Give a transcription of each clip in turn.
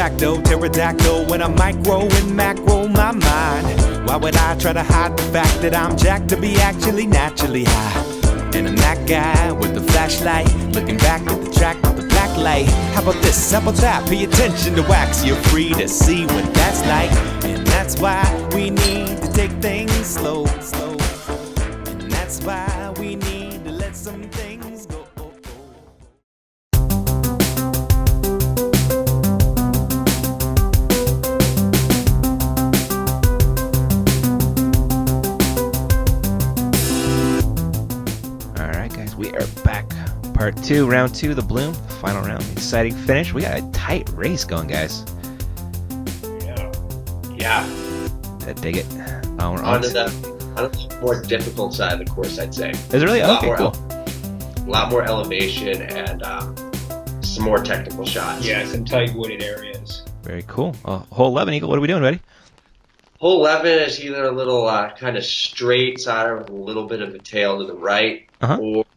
facto, pterodactyl when I'm micro and macro my mind. Why would I try to hide the fact that I'm jacked to be actually naturally high? And I'm that guy with the flashlight, looking back at the track with the black light. How about this? How about that? Pay attention to wax. You're free to see what that's like. And that's why we need to take things slow, slow. And that's why we need to let some things go. We are back. Part 2, round 2, the Bloom. Final round, exciting finish. We got a tight race going, guys. Yeah. I dig it. We're on to the more difficult side of the course, I'd say. Is it really? Okay, cool. A lot more elevation and some more technical shots. Yeah, some tight wooded areas. Very cool. Hole 11, Eagle, what are we doing, buddy? Hole 11 is either a little kind of straight side with a little bit of a tail to the right,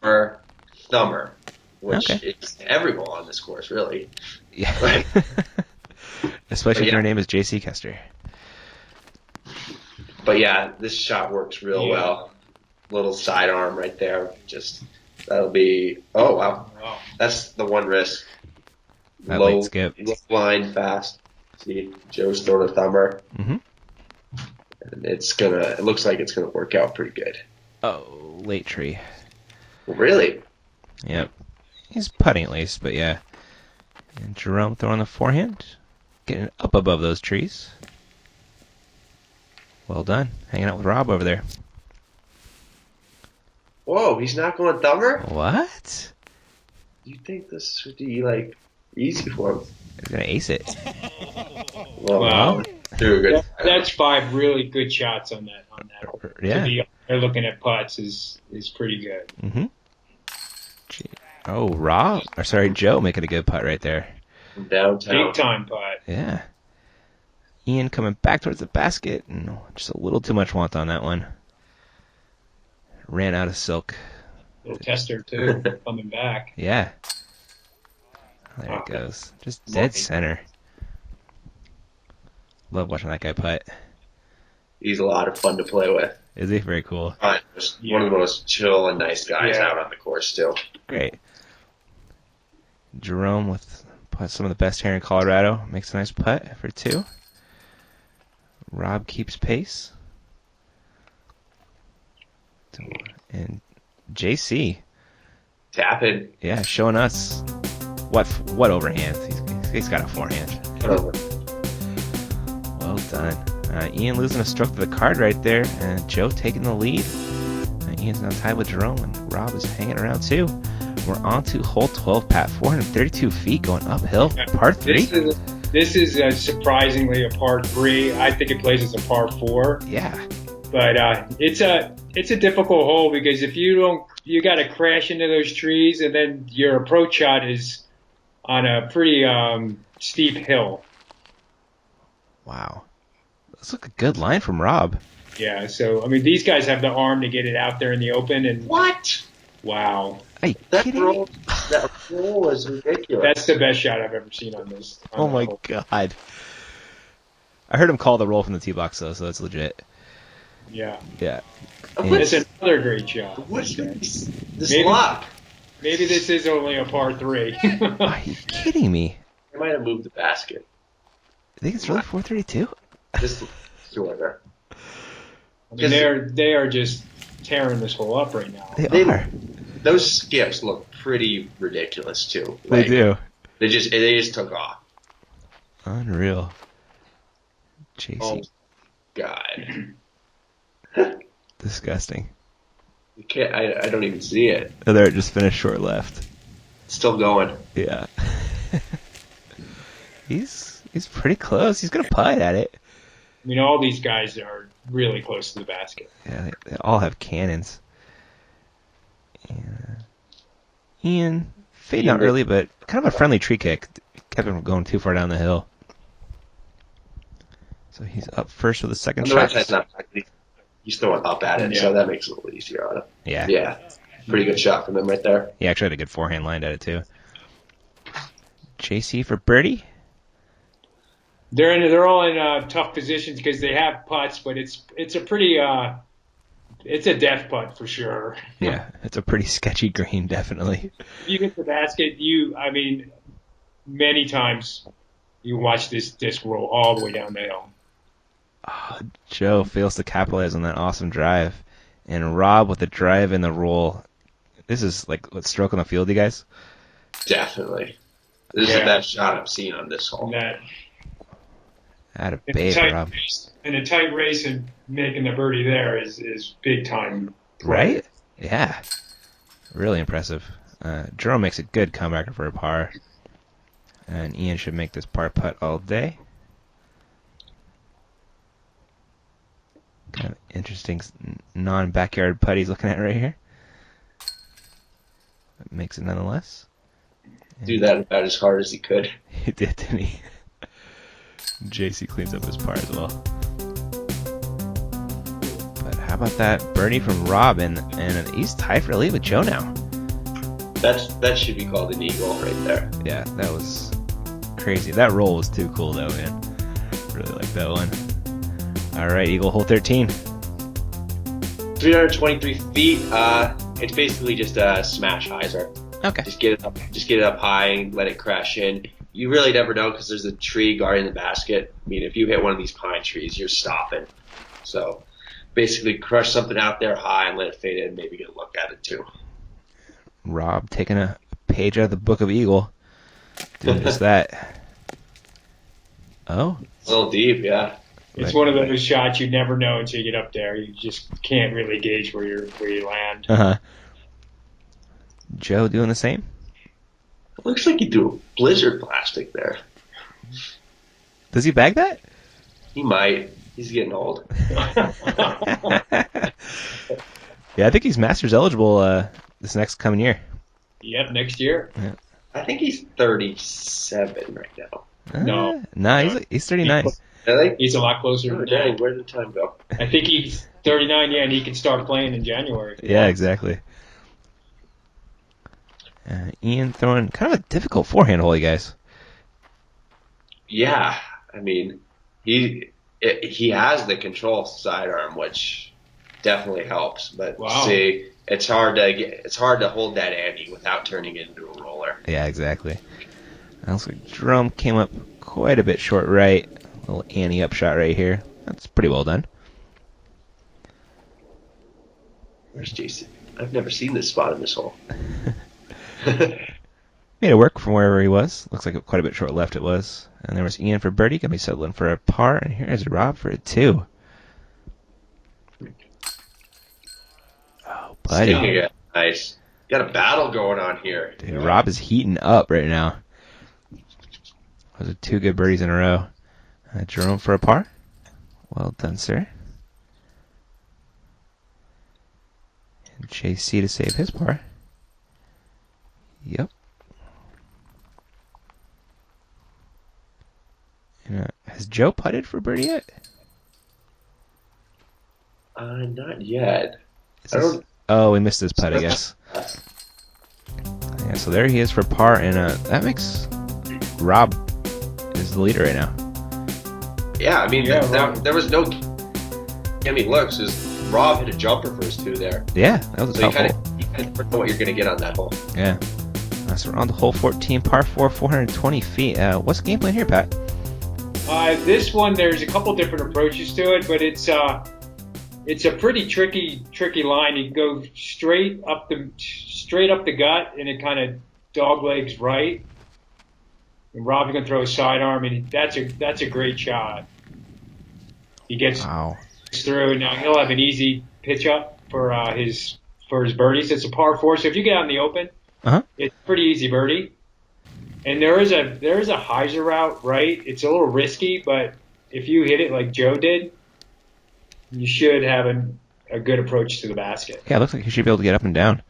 or thumber, which is every hole on this course, really. Yeah. Right? Especially if your name is JC Kester. But yeah, this shot works real well. Little sidearm right there. That'll be, oh wow. That's the one risk. That Low late skip. Line fast. See, Joe's throwing a thumber. Mm-hmm. And it looks like it's gonna work out pretty good. Oh, late tree. Really? Yep. He's putting at least, but yeah. And Jerome throwing the forehand. Getting up above those trees. Well done. Hanging out with Rob over there. Whoa, he's not going thumber? What? You think this would be, easy for him? He's going to ace it. Wow. That's 5 really good shots on that. Yeah. They're looking at putts is pretty good. Mm-hmm. Joe making a good putt right there. Downtown. Big time putt. Yeah. Ian coming back towards the basket. And just a little too much want on that one. Ran out of silk. Little Kester, too, coming back. Yeah. There it goes. Just dead center. Love watching that guy putt. He's a lot of fun to play with. Is he? Very cool. Just one of the most chill and nice guys out on the course still. Great. Jerome with some of the best hair in Colorado makes a nice putt for 2. Rob keeps pace. And JC. Tapping. Yeah, showing us what overhand. He's got a forehand. Well done. Ian losing a stroke to the card right there, and Joe taking the lead. Ian's now tied with Jerome, and Rob is hanging around too. We're on to hole 12, Pat. 432 feet going uphill. Par 3. This is surprisingly a par 3. I think it plays as a par 4. Yeah. But it's a difficult hole because if you got to crash into those trees, and then your approach shot is on a pretty steep hill. Wow. That's like a good line from Rob. Yeah, so, these guys have the arm to get it out there in the open. And what? Wow. Are you kidding me? That roll is ridiculous. That's the best shot I've ever seen on this. Oh, my God. I heard him call the roll from the tee box, though, so that's legit. Yeah. Yeah. It's another great shot. What's this lock? Maybe this is only a par 3. Are you kidding me? I might have moved the basket. I think it's really 432? Just shorter. They are just tearing this hole up right now. They are. Those skips look pretty ridiculous too. They do. They just took off. Unreal. JC. Oh, God. Disgusting. You can't. I don't even see it. Oh, there, it just finished short left. It's still going. Yeah. He's pretty close. He's gonna putt at it. All these guys are really close to the basket. Yeah, they all have cannons. Ian fading out early, but kind of a friendly tree kick. Kept him from going too far down the hill. So he's up first with the second shot. He's throwing up at it, so that makes it a little easier on him. Yeah. Yeah. Pretty good shot from him right there. He actually had a good forehand lined at it, too. JC for birdie. They're all in tough positions because they have putts, but it's a pretty it's a death putt for sure. Yeah, it's a pretty sketchy green, definitely. If you hit the basket, many times you watch this disc roll all the way down the hill. Oh, Joe fails to capitalize on that awesome drive, and Rob with the drive and the roll. This is like what stroke on the field, you guys? Definitely. This is the best shot I've seen on this hole. Out of babe, Rob. In a tight race and making the birdie there is big time. Right? Yeah. Really impressive. Jerome makes a good comeback for a par. And Ian should make this par putt all day. Kind of interesting non-backyard putt he's looking at right here. But makes it nonetheless. Do that about as hard as he could. He did, didn't he? JC cleans up his par as well. But how about that birdie from Rob, and he's tied for the lead with Joe now. That should be called an eagle right there. Yeah, that was crazy. That roll was too cool though, man. Really like that one. All right, eagle hole 13. 323 feet. It's basically just a smash hyzer. Okay. Just get it up high and let it crash in. You really never know because there's a tree guarding the basket. I mean, if you hit one of these pine trees, you're stopping. So basically crush something out there high and let it fade in. Maybe get a look at it too. Rob taking a page out of the book of eagle. Doing just that. Oh. A little deep, yeah. It's one of those shots you never know until you get up there. You just can't really gauge where you land. Uh-huh. Joe doing the same? Looks like he threw a blizzard plastic there. Does he bag that? He might. He's getting old. Yeah, I think he's Masters eligible this next coming year. Yep, next year. Yeah. I think he's 37 right now. No, he's 39. Really? He's a lot closer. Oh, dang, where did the time go? I think he's 39, yeah, and he can start playing in January. Yeah, exactly. Ian throwing kind of a difficult forehand hole, you guys. Yeah, I mean, he has the control sidearm, which definitely helps. But see, it's hard to hold that ante without turning it into a roller. Yeah, exactly. Looks like Jerome came up quite a bit short right. A little ante up shot right here. That's pretty well done. Where's Jason? I've never seen this spot in this hole. Made it work from wherever he was. Looks like quite a bit short left it was. And there was Ian for birdie. Gonna be settling for a par. And here's Rob for a 2. Oh, buddy. Yeah, nice. Got a battle going on here. Dude, Rob is heating up right now. Those are 2 good birdies in a row. Jerome for a par. Well done, sir. And JC to save his par. Yep. And, has Joe putted for birdie yet? Not yet. Oh, we missed his putt, I guess. Yeah, so there he is for par, and that makes Rob is the leader right now. Yeah, I mean, there was no gimme looks. Rob hit a jumper for his 2 there. Yeah, that was a tough hole. You kind of know what you're going to get on that hole. Yeah. So we're on to hole 14, par 4, 420 feet. What's the game plan here, Pat? This one, there's a couple different approaches to it, but it's a pretty tricky line. You can go straight up the gut, and it kind of dog legs right. And Rob's gonna throw a sidearm, and that's a great shot. He gets through, and now he'll have an easy pitch up for his birdies. It's a par 4, so if you get out in the open, it's pretty easy birdie. And there is a hyzer route right. It's a little risky, but if you hit it like Joe did, you should have a good approach to the basket. Yeah, it looks like he should be able to get up and down.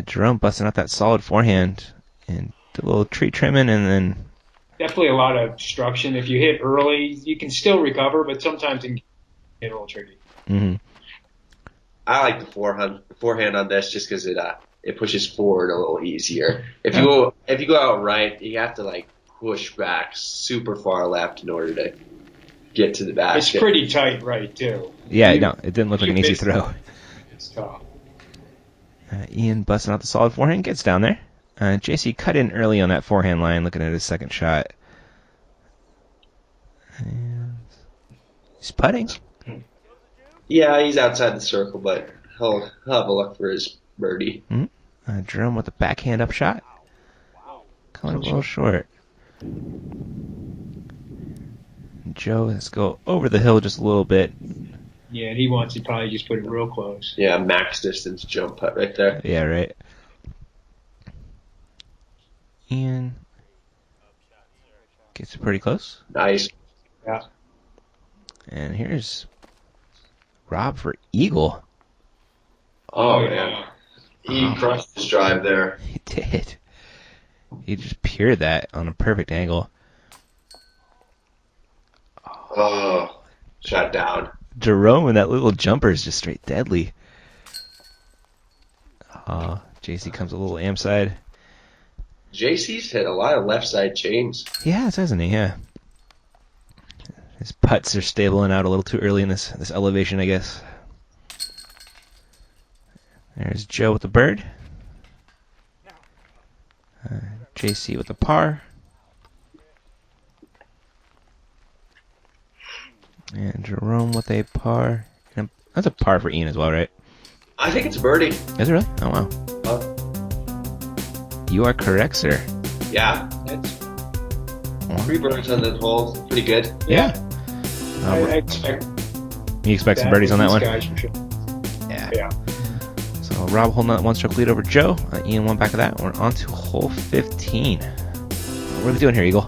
Jerome busting out that solid forehand and a little tree trimming, and then definitely a lot of obstruction. If you hit early, you can still recover, but sometimes it can get a little tricky. Mm-hmm. I like the forehand on this just because it pushes forward a little easier. If you go out right, you have to push back super far left in order to get to the basket. It's pretty tight right, too. Yeah, no, it didn't look like an easy throw. It's tough. Ian busting out the solid forehand, gets down there. JC cut in early on that forehand line, looking at his second shot. And he's putting. Yeah, he's outside the circle, but he'll have a look for his birdie. Jerome with the backhand up shot. Coming a little short. Joe has to go over the hill just a little bit. Yeah, and he wants to probably just put it real close. Yeah, max distance jump putt right there. Yeah, right. Ian gets it pretty close. Nice. Yeah. And here's Rob for eagle. Oh, man. He crushed his drive there. He did. He just peered that on a perfect angle. Oh, shot down. Jerome and that little jumper is just straight deadly. JC comes a little am side. JC's hit a lot of left side chains. He has, hasn't he? Yeah. His putts are stabling out a little too early in this elevation, I guess. There's Joe with the bird. JC with the par. And Jerome with a par. And that's a par for Ian as well, right? I think it's a birdie. Is it really? Oh, wow. You are correct, sir. Yeah. That's, 3 birdies on the hole. Pretty good. Yeah. I expect You expect some birdies on that one? guys for sure. Yeah. So Rob holding that 1-stroke lead over Joe. Ian one back of that. We're on to hole 15. What are we doing here, Eagle?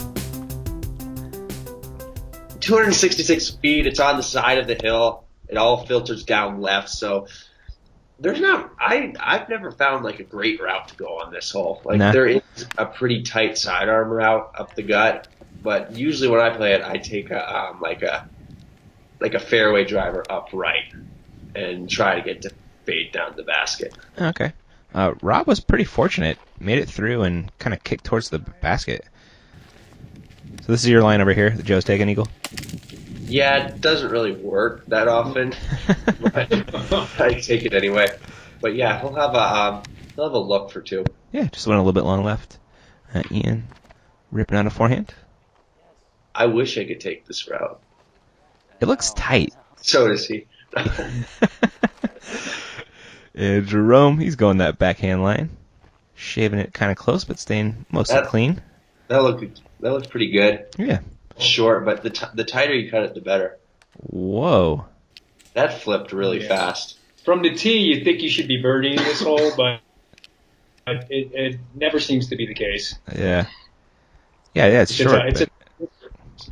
266 feet. It's on the side of the hill. It all filters down left. So there's not. I've never found like a great route to go on this hole. Like There is a pretty tight sidearm route up the gut, but usually when I play it, I take a fairway driver up right and try to get to fade down the basket. Okay. Rob was pretty fortunate. Made it through and kind of kicked towards the basket. So this is your line over here that Joe's taking, Eagle? Yeah, it doesn't really work that often, but I take it anyway. But yeah, he'll have a look for 2. Yeah, just went a little bit long left. Ian ripping out a forehand. I wish I could take this route. It looks tight. So does he. And Jerome, he's going that backhand line. Shaving it kind of close, but staying mostly clean. That looks pretty good. Yeah. Short, but the tighter you cut it, the better. Whoa. That flipped really fast. From the tee, you'd think you should be birdieing this hole, but it never seems to be the case. Yeah. Yeah, it's short.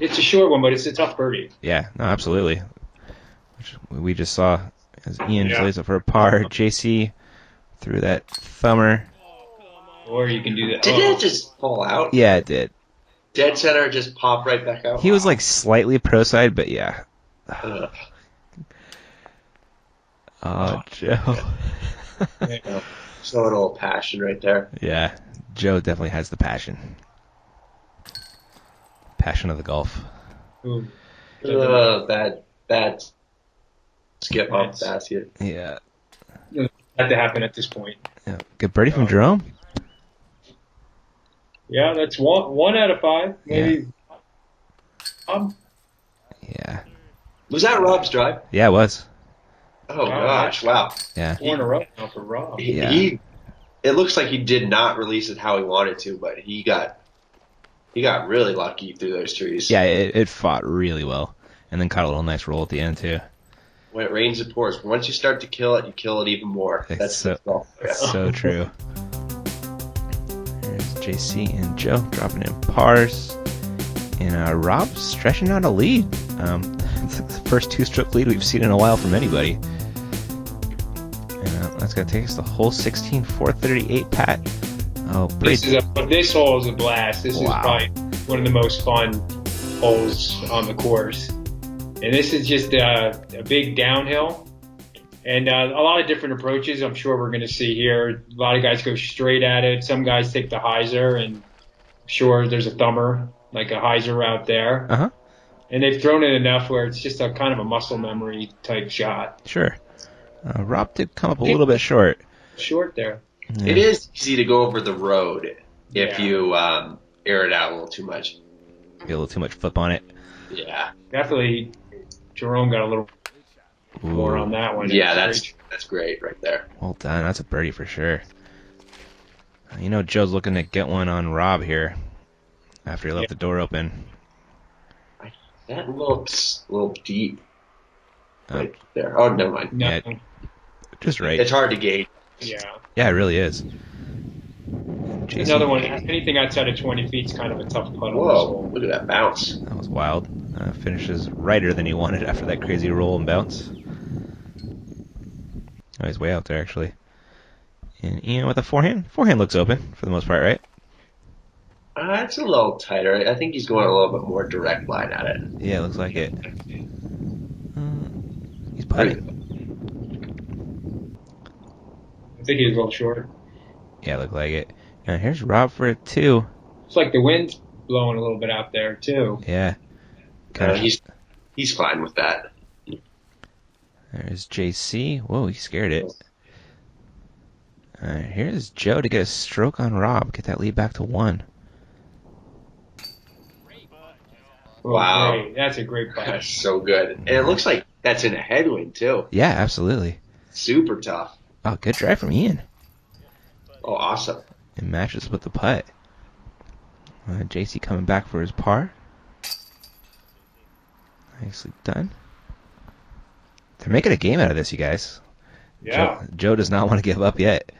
It's a short one, but it's a tough birdie. Yeah, no, absolutely. Which we just saw as Ian lays up for a par. JC threw that thumber. Or you can do that. Did it just fall out? Yeah, it did. Dead center just popped right back out. He was like slightly pro side, but yeah. Joe. So a little passion right there. Yeah, Joe definitely has the passion. Passion of the golf. Bad skip off the basket. Yeah. Had to happen at this point. Yeah. Good birdie from Jerome. Yeah, that's one out of 5. Maybe. Yeah. Was that Rob's drive? Yeah, it was. Oh gosh! Wow. Yeah. 4 in a row now for Rob. It looks like he did not release it how he wanted to, but he got really lucky through those trees. Yeah, it fought really well, and then caught a little nice roll at the end too. When it rains, it pours. Once you start to kill it, you kill it even more. That's so true. There's JC and Joe dropping in pars, and Rob's stretching out a lead. It's the first 2-stroke lead we've seen in a while from anybody. And that's going to take us to hole 16, 438, Pat. Oh, this hole is a blast. This is probably one of the most fun holes on the course. And this is just a big downhill. And a lot of different approaches I'm sure we're going to see here. A lot of guys go straight at it. Some guys take the hyzer. And sure there's a thumber, like a hyzer out there. Uh huh. And they've thrown it enough where it's just a kind of a muscle memory type shot. Sure. Rob did come up a little bit short. Short there. Yeah. It is easy to go over the road if Yeah. you air it out a little too much. Get a little too much flip on it. Yeah. Definitely, Jerome got a little more on that one. Yeah, that's great right there. Well done. That's a birdie for sure. You know, Joe's looking to get one on Rob here after he left the door open. That looks a little deep right there. Oh, never mind. No. Yeah. Just right. It's hard to gauge. Yeah. Yeah, it really is. Jason, Another one. Anything outside of 20 feet is kind of a tough putt on this Whoa, hole. look at that bounce. That was wild. Finishes righter than he wanted after that crazy roll and bounce. Oh, he's way out there, actually. And Ian with a forehand. Forehand looks open for the most part, right? It's a little tighter. I think he's going a little bit more direct line at it. Yeah, it looks like it. He's putting. I think he was a little short. Yeah, looked like it. And here's Rob for a 2. It's like the wind's blowing a little bit out there, too. Yeah. Kind of. He's fine with that. There's JC. Whoa, he scared it. Here's Joe to get a stroke on Rob. Get that lead back to 1. Wow. Great. That's a great putt. That's so good. And it looks like that's in a headwind, too. Yeah, absolutely. Super tough. Oh, good drive from Ian. Oh, awesome. It matches with the putt. JC coming back for his par. Nicely done. They're making a game out of this, you guys. Yeah. Joe does not want to give up yet.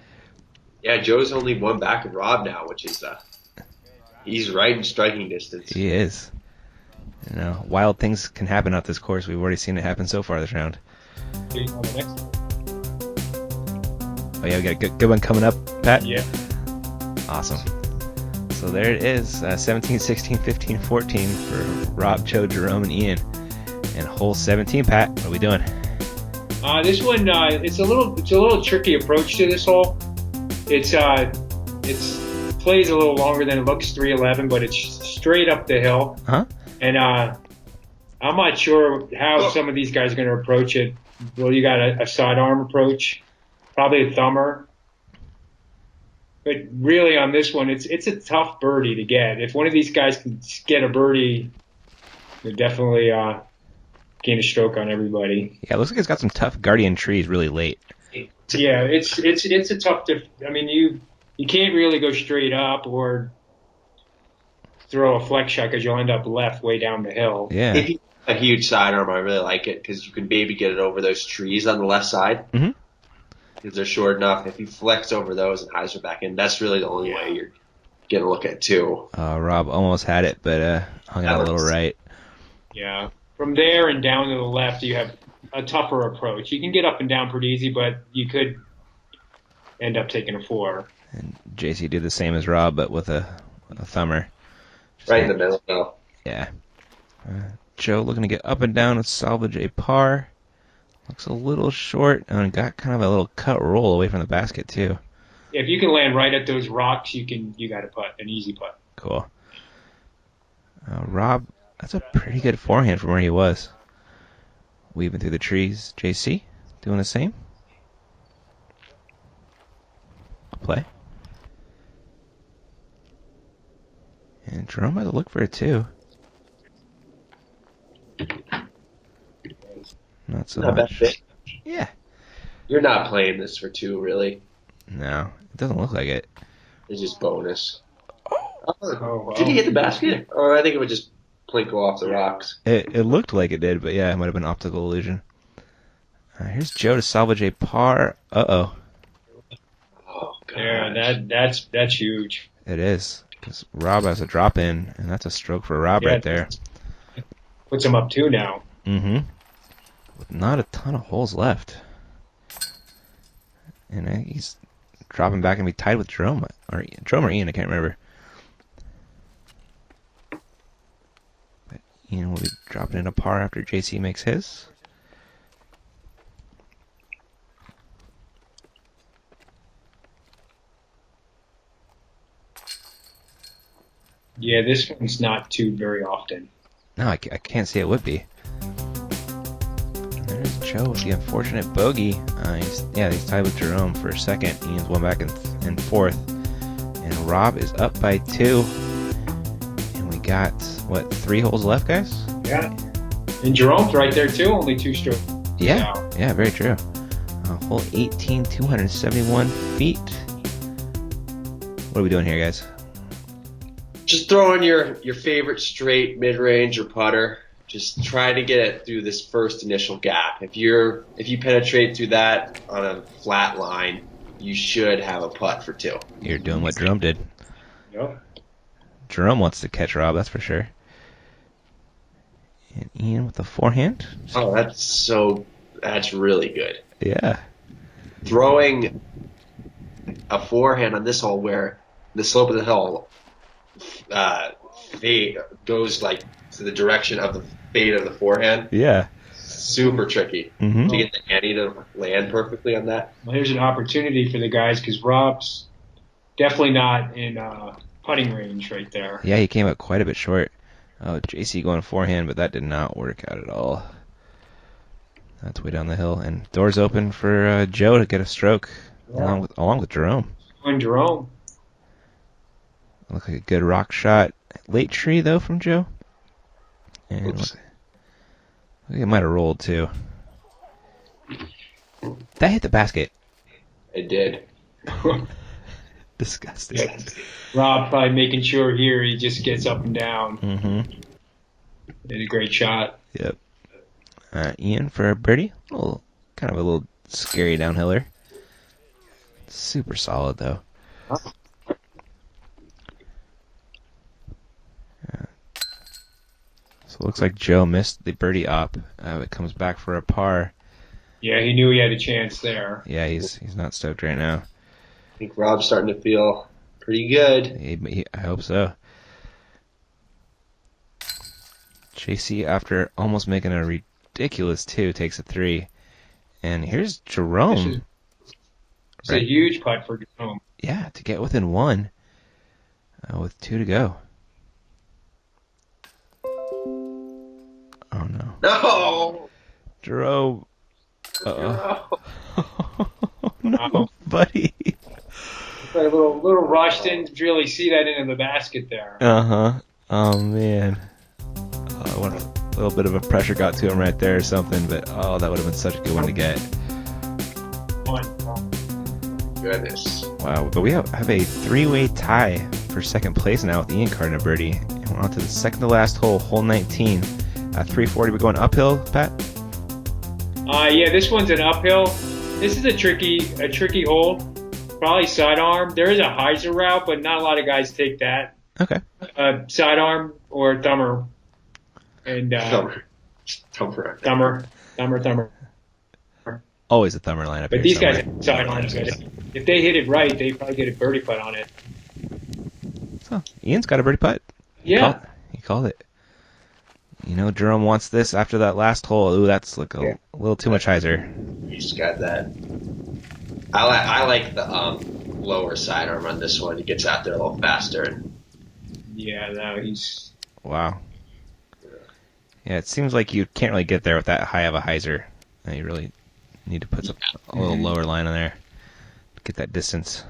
Yeah, Joe's only one back of Rob now, which is he's right in striking distance. He is. You know, wild things can happen out this course. We've already seen it happen so far this round. Okay, on the next one. Oh yeah, we got a good one coming up, Pat. Yeah. Awesome. So there it is, 17, 16, 15, 14 for Rob, Joe, Jerome, and Ian. And hole 17, Pat, what are we doing? This one, it's a little tricky approach to this hole. It's plays a little longer than it looks, 311, but it's straight up the hill. Huh? And I'm not sure how some of these guys are going to approach it. Well, you got a sidearm approach, probably a thumber. But really on this one, it's a tough birdie to get. If one of these guys can get a birdie, they're definitely gain a stroke on everybody. Yeah, it looks like it's got some tough guardian trees really late. Yeah, it's a tough. I mean, you can't really go straight up or throw a flex shot because you'll end up left way down the hill. Yeah. If you have a huge sidearm, I really like it because you can maybe get it over those trees on the left side. Mm-hmm. Because they're short enough. If you flex over those and hyzer back in, that's really the only way you're going to look at too. Rob almost had it, but hung out a little right. Yeah. From there and down to the left, you have a tougher approach. You can get up and down pretty easy, but you could end up taking a 4. And JC did the same as Rob, but with a thumber. Just Right in the middle, though. Yeah. Joe looking to get up and down and salvage a par. Looks a little short and got kind of a little cut roll away from the basket too. If you can land right at those rocks, you got a putt, an easy putt. Cool. Rob, that's a pretty good forehand from where he was. Weaving through the trees. JC, doing the same. Play. And Jerome had to look for it too. Not so Not much. bad fit. Yeah. You're not playing this for 2, really. No, it doesn't look like it. It's just bonus. Oh, wow. Did he hit the basket? Or I think it would just plinko off the rocks. It looked like it did, but yeah, it might have been optical illusion. Here's Joe to salvage a par. Uh-oh. Oh, God. Yeah, that's huge. It is. Because Rob has a drop in, and that's a stroke for Rob right there. Puts him up 2 now. Mm-hmm. With not a ton of holes left. And he's dropping back and be tied with Jerome. Or Ian, I can't remember. But Ian will be dropping in a par after JC makes his. Yeah, this one's not too very often. No, I can't see it would be. There's Joe with the unfortunate bogey. He's tied with Jerome for second. Ian's one back in fourth. And Rob is up by 2. And we got, 3 holes left, guys? Yeah. And Jerome's right there, too. Only 2 strokes. Yeah, very true. Hole 18, 271 feet. What are we doing here, guys? Just throw in your favorite straight, mid-range, or putter. Just try to get it through this first initial gap. If you penetrate through that on a flat line, you should have a putt for 2. You're doing what Jerome did. Yep. Jerome wants to catch Rob, that's for sure. And Ian with the forehand. Oh, that's really good. Yeah. Throwing a forehand on this hole where the slope of the hill fade goes like to the direction of the fade of the forehand. Yeah. Super tricky to get the ante to land perfectly on that. Well, here's an opportunity for the guys because Rob's definitely not in putting range right there. Yeah, he came up quite a bit short. Oh, JC going forehand, but that did not work out at all. That's way down the hill. And doors open for Joe to get a stroke along with Jerome. And Jerome. Look like a good rock shot. Late tree, though, from Joe. And I think it might have rolled, too. That hit the basket. It did. Disgusting. Yeah. Rob probably making sure here he just gets up and down. Mm-hmm. Did a great shot. Yep. Ian for a birdie. Kind of a little scary downhiller. Super solid, though. So it looks like Joe missed the birdie up. It comes back for a par. Yeah, he knew he had a chance there. Yeah, he's not stoked right now. I think Rob's starting to feel pretty good. I hope so. JC, after almost making a ridiculous 2, takes a 3. And here's Jerome. It's a huge putt for Jerome. Yeah, to get within 1 with 2 to go. Oh, no. No! Jerome. Uh-oh. No. No, buddy. A little rushed, didn't really see that into the basket there. Uh-huh. Oh, man. What a little bit of a pressure got to him right there or something, but that would have been such a good one to get. Goodness. Wow, but we have a 3-way tie for second place now with Ian Carter and birdie. And we're on to the second to last hole, hole 19. 340, we're going uphill, Pat? Yeah, this one's an uphill. This is a tricky hole. Probably sidearm. There is a hyzer route, but not a lot of guys take that. Okay. Sidearm or thumber. And thumber. Always a thumber lineup. But these guys have sidearms. If they hit it right, they probably get a birdie putt on it. So Ian's got a birdie putt. Yeah. He called it. You know, Jerome wants this after that last hole. Ooh, that's like a little too much hyzer. He's got that. I like the lower sidearm on this one. He gets out there a little faster. Yeah, no, he's... Wow. Yeah, it seems like you can't really get there with that high of a hyzer. You really need to put a little lower line on there to get that distance.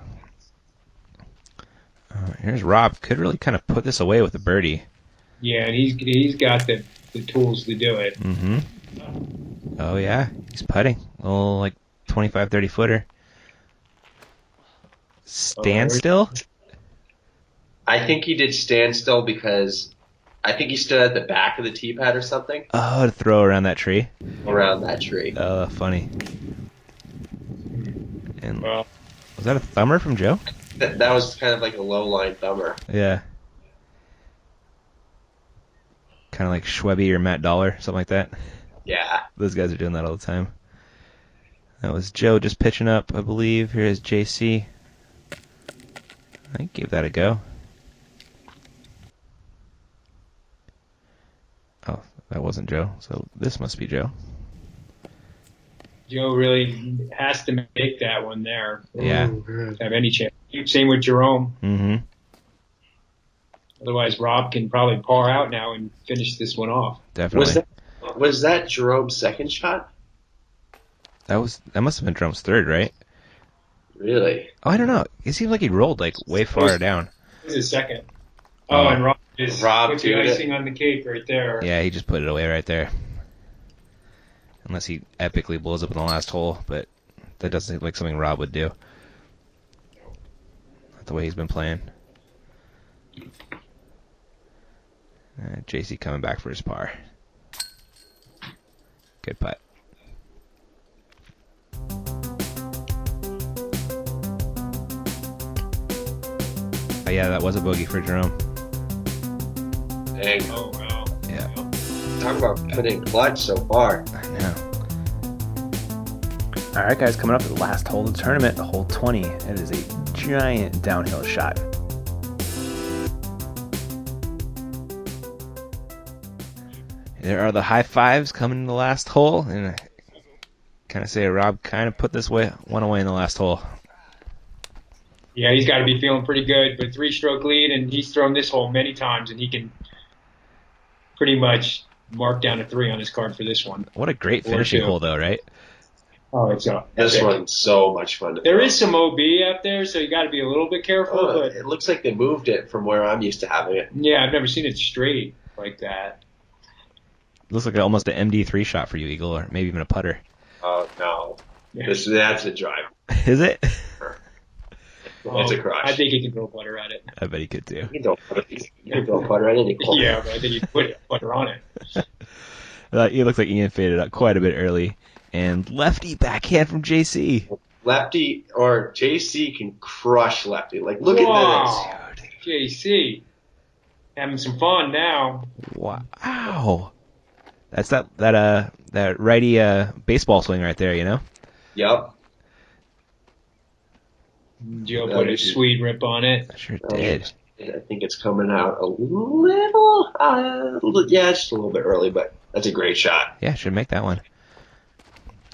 Here's Rob. Could really kind of put this away with a birdie. Yeah, and he's got the tools to do it. Mm-hmm. Oh, yeah. He's putting. A little, 25, 30 footer. Standstill? I think he did standstill because I think he stood at the back of the tee pad or something. Oh, to throw around that tree? Around that tree. Oh, funny. And Well, was that a thumber from Joe? That was kind of like a low line thumber. Yeah. Kind of like Schwebby or Matt Dollar, something like that. Yeah. Those guys are doing that all the time. That was Joe just pitching up, I believe. Here is JC. I think gave that a go. Oh, that wasn't Joe, so this must be Joe. Joe really has to make that one there. Yeah. To have any chance. Same with Jerome. Mm-hmm. Otherwise, Rob can probably par out now and finish this one off. Definitely. Was that Jerome's second shot? That must have been Jerome's third, right? Really? Oh, I don't know. It seemed like he rolled like way far down. This is second. Oh, and Rob put the icing on the cake right there. Yeah, he just put it away right there. Unless he epically blows up in the last hole, but that doesn't seem like something Rob would do. Not the way he's been playing. JC coming back for his par. Good putt. Oh yeah, that was a bogey for Jerome. Dang. Oh, wow. Yeah. Talk about putting clutch so far. I know. Alright guys, coming up at the last hole of the tournament, hole 20. It is a giant downhill shot. There are the high fives coming in the last hole, and I kind of say Rob kind of put this one away in the last hole. Yeah, he's got to be feeling pretty good, but 3-stroke lead, and he's thrown this hole many times, and he can pretty much mark down a 3 on his card for this one. What a great finishing hole, though, right? Oh, it's this one's so much fun. There is some OB out there, so you got to be a little bit careful. But it looks like they moved it from where I'm used to having it. Yeah, I've never seen it straight like that. Looks like almost an MD3 shot for you, Eagle, or maybe even a putter. Oh no, Yeah. That's a drive. Is it? It's a crush. I think he can throw putter at it. I bet he could too. You can throw putter at any corner. Yeah, but I think he put putter on it. It looks like Ian faded up quite a bit early. And lefty backhand from JC. Lefty or JC can crush lefty. Like, look at this. JC. Having some fun now. Wow. That's that righty baseball swing right there, you know? Yep. Joe put a sweet rip on it. I sure did. I think it's coming out a little, just a little bit early, but that's a great shot. Yeah, should make that one.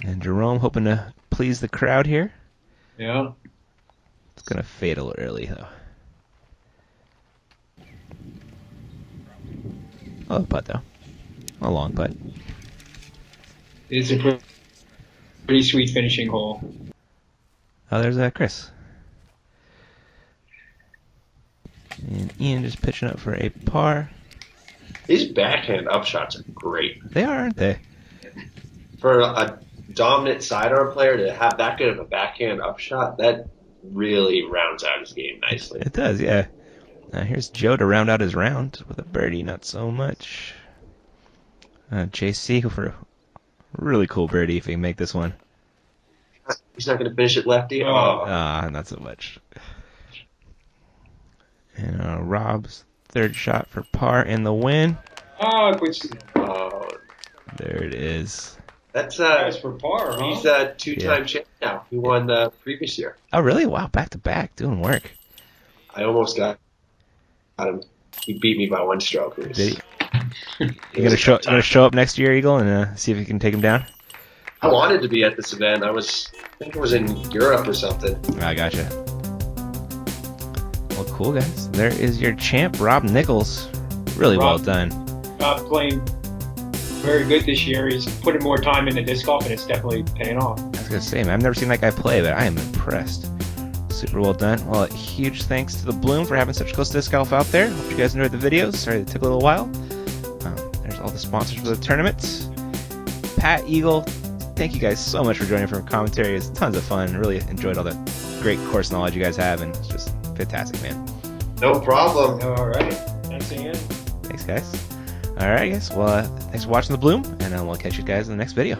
And Jerome hoping to please the crowd here. Yeah. It's going to fade a little early, though. Oh, a putt, though. A long putt. It's a pretty sweet finishing hole. Oh, there's Chris. And Ian just pitching up for a par. These backhand upshots are great. They are, aren't they? For a dominant sidearm player to have that good of a backhand upshot, that really rounds out his game nicely. It does, yeah. Here's Joe to round out his round with a birdie, not so much. JC for a really cool birdie if he can make this one. He's not going to finish it lefty? Not so much. And Rob's third shot for par in the win. Oh, there it is. That's for par, huh? He's a two-time champ now. He won the previous year. Oh, really? Wow, back-to-back, doing work. I almost got him. He beat me by 1 stroke. Did he? You gonna show up next year, Eagle, and see if you can take him down? I wanted to be at this event. I think it was in Europe or something. I gotcha. Well, cool, guys. There is your champ, Rob Nichols. Really well done. Playing very good this year. He's putting more time into disc golf, and it's definitely paying off. I was going to say, man, I've never seen that guy play, but I am impressed. Super well done. Well, a huge thanks to the Bloom for having such close disc golf out there. Hope you guys enjoyed the videos. Sorry it took a little while. There's all the sponsors for the tournament. Pat, Eagle, thank you guys so much for joining for commentary. It's tons of fun. Really enjoyed all the great course knowledge you guys have, and it's just fantastic, man. No problem. All right. Thanks, Ian. Thanks, guys. All right, guys. Well, thanks for watching the Bloom, and we'll catch you guys in the next video.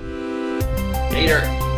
Later.